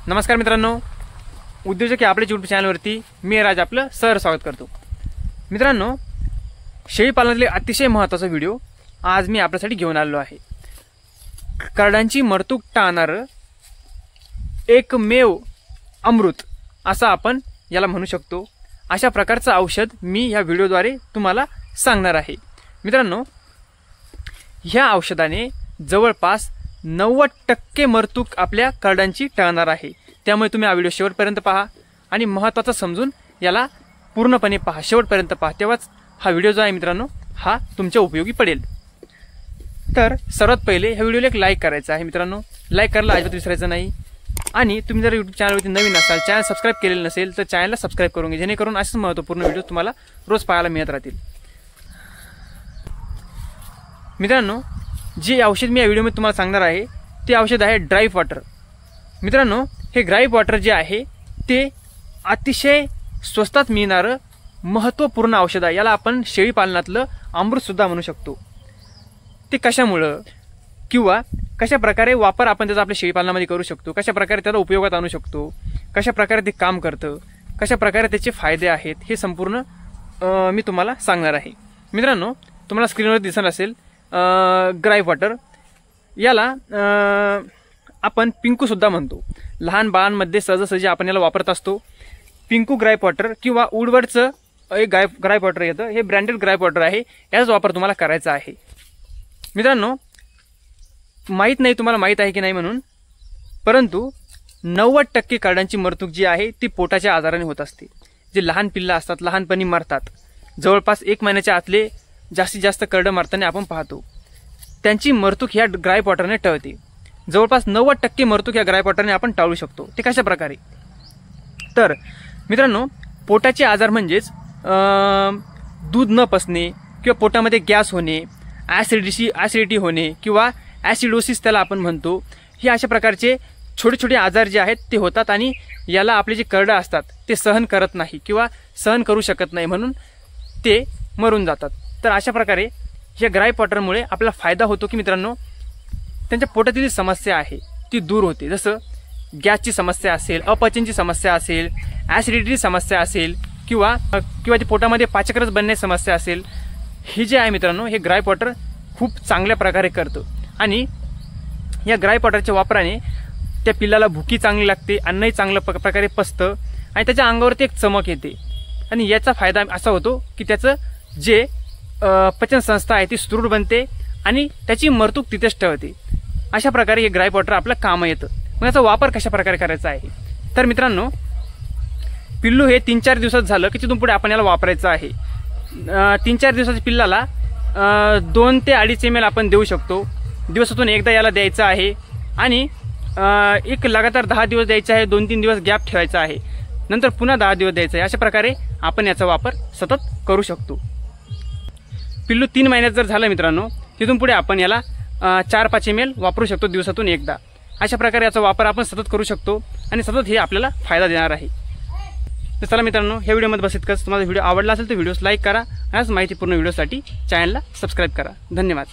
नमस्कार मित्रांनो, उद्योजक या आपल्या यूट्यूब चॅनलवरती मी राज आपलं स्वागत करतो। मित्रांनो, शेळी पालनातले अतिशय महत्त्वाचा व्हिडिओ आज मी आपल्यासाठी घेऊन आलो आहे। करडांची मरतूक टाळणारं एकमेव अमृत असं आपण याला म्हणू शकतो। अशा प्रकारचं औषध मी या व्हिडिओद्वारे तुम्हाला सांगणार आहे। मित्रांनो, ह्या औषधाने जवळपास 90% मरतूक आपल्या करडांची टाळणार आहे। त्यामुळे तुम्ही हा व्हिडिओ शेवटपर्यंत पहा आणि महत्त्वाचं समजून याला पूर्णपणे पहा, शेवटपर्यंत पहा, तेव्हाच हा व्हिडिओ जो आहे मित्रांनो हा तुमच्या उपयोगी पडेल। तर सर्वात पहिले ह्या व्हिडिओला एक लाईक करायचं आहे मित्रांनो, लाईक करायला अजिबात विसरायचं नाही। आणि तुम्ही जर यूट्यूब चॅनलवरती नवीन असाल, चॅनल सबस्क्राईब केलेलं नसेल तर चॅनलला सबस्क्राईब करून घ्या, जेणेकरून असेच महत्त्वपूर्ण व्हिडिओ तुम्हाला रोज पाहायला मिळत राहतील। मित्रांनो, जे औषध मी या व्हिडिओमध्ये तुम्हाला सांगणार आहे ते औषध आहे ड्राईप वॉटर। मित्रांनो, हे ड्राईप वॉटर जे आहे ते अतिशय स्वस्तात मिळणारं महत्त्वपूर्ण औषध आहे। याला आपण शेळी पालनातलं अमृत सुद्धा म्हणू शकतो। ते कशामुळं किंवा कशा प्रकारे वापर आपण त्याचा आपल्या शेळी पालनामध्ये करू शकतो, कशा प्रकारे त्याला उपयोगात आणू शकतो, कशा प्रकारे ते काम करतं, कशा प्रकारे त्याचे फायदे आहेत, हे संपूर्ण मी तुम्हाला सांगणार आहे। मित्रांनो, तुम्हाला स्क्रीनवर दिसत असेल ड्राईप वॉटर, याला आपण पिंकू सुद्धा म्हणतो। लहान बाळांमध्ये सहजासहजी आपण याला वापरत असतो। पिंकू ड्राईप वॉटर किंवा वूडवर्डचं एक ड्राईप वॉटर येतं, हे ब्रँडेड ड्राईप वॉटर आहे, याचा वापर तुम्हाला करायचा आहे। मित्रांनो, माहीत नाही तुम्हाला माहीत आहे की नाही म्हणून, परंतु 90% करडांची मरतूक जी आहे ती पोटाच्या आजाराने होत असते। जे लहान पिल्लं असतात, लहानपणी मरतात, जवळपास 1 महिन्याच्या आतले जास्तीत जास्त करडं मरताना आपण पाहतो। त्यांची मरतूक ह्या ड्राईप वॉटरने टळते। जवळपास 90% मरतूक ह्या ड्राईप वॉटरने आपण टाळू शकतो। ते कशा प्रकारे? तर मित्रांनो, पोटाचे आजार म्हणजेच दूध न पचणे किंवा पोटामध्ये गॅस होणे, ॲसिडिटी होणे किंवा ॲसिडोसिस त्याला आपण म्हणतो, हे अशा प्रकारचे छोटे छोटे आजार जे आहेत ते होतात आणि याला आपले जे करडं असतात ते सहन करत नाही किंवा सहन करू शकत नाही, म्हणून ते मरून जातात। तर अशा प्रकारे या ड्राईप वॉटरमुळे आपला फायदा होतो की मित्रांनो, त्यांच्या पोटातील जी समस्या आहे ती दूर होते। जसं गॅसची समस्या असेल, अपचनची समस्या असेल, ॲसिडिटीची समस्या असेल किंवा जे पोटामध्ये पाचकरस बनण्याची समस्या असेल, हे जे आहे मित्रांनो हे ड्राईप वॉटर खूप चांगल्या प्रकारे करतं। आणि या ड्राईप वॉटरच्या वापराने त्या पिल्लाला भुकी चांगली लागते, अन्नही चांगल्या प्रकारे पचतं आणि त्याच्या अंगावरती एक चमक येते। आणि याचा फायदा असा होतो की त्याचं जे पचन संस्था आहे ती सुदृढ बनते आणि त्याची मरतूक तिथेच टळते। अशा प्रकारे हे ड्राईप वॉटर आपलं काम येतं। मग याचा वापर कशा प्रकारे करायचा आहे? तर मित्रांनो, पिल्लू हे 3-4 दिवसात झालं की तिथून पुढे आपण याला वापरायचं आहे। 3-4 दिवसाच्या पिल्लाला 2 ते 2.5 ml आपण देऊ शकतो। दिवसातून एकदा याला द्यायचं आहे आणि एक लगातार 10 दिवस द्यायचं आहे, 2-3 दिवस गॅप ठेवायचा आहे, नंतर पुन्हा 10 दिवस द्यायचं आहे। अशा प्रकारे आपण याचा वापर सतत करू शकतो। पिल्लू 3 महिन्यात जर झालं मित्रांनो, तिथून पुढे आपण याला 4-5 ml वापरू शकतो दिवसातून एकदा। अशा प्रकारे याचा वापर आपण सतत करू शकतो आणि सतत हे आपल्याला फायदा देणार आहे। तर चला मित्रांनो, ह्या व्हिडिओमध्ये बस इतकंच। तुम्हाला व्हिडिओ आवडला असेल तर व्हिडिओस लाईक करा, याच माहितीपूर्ण व्हिडिओसाठी चॅनलला सबस्क्राईब करा। धन्यवाद।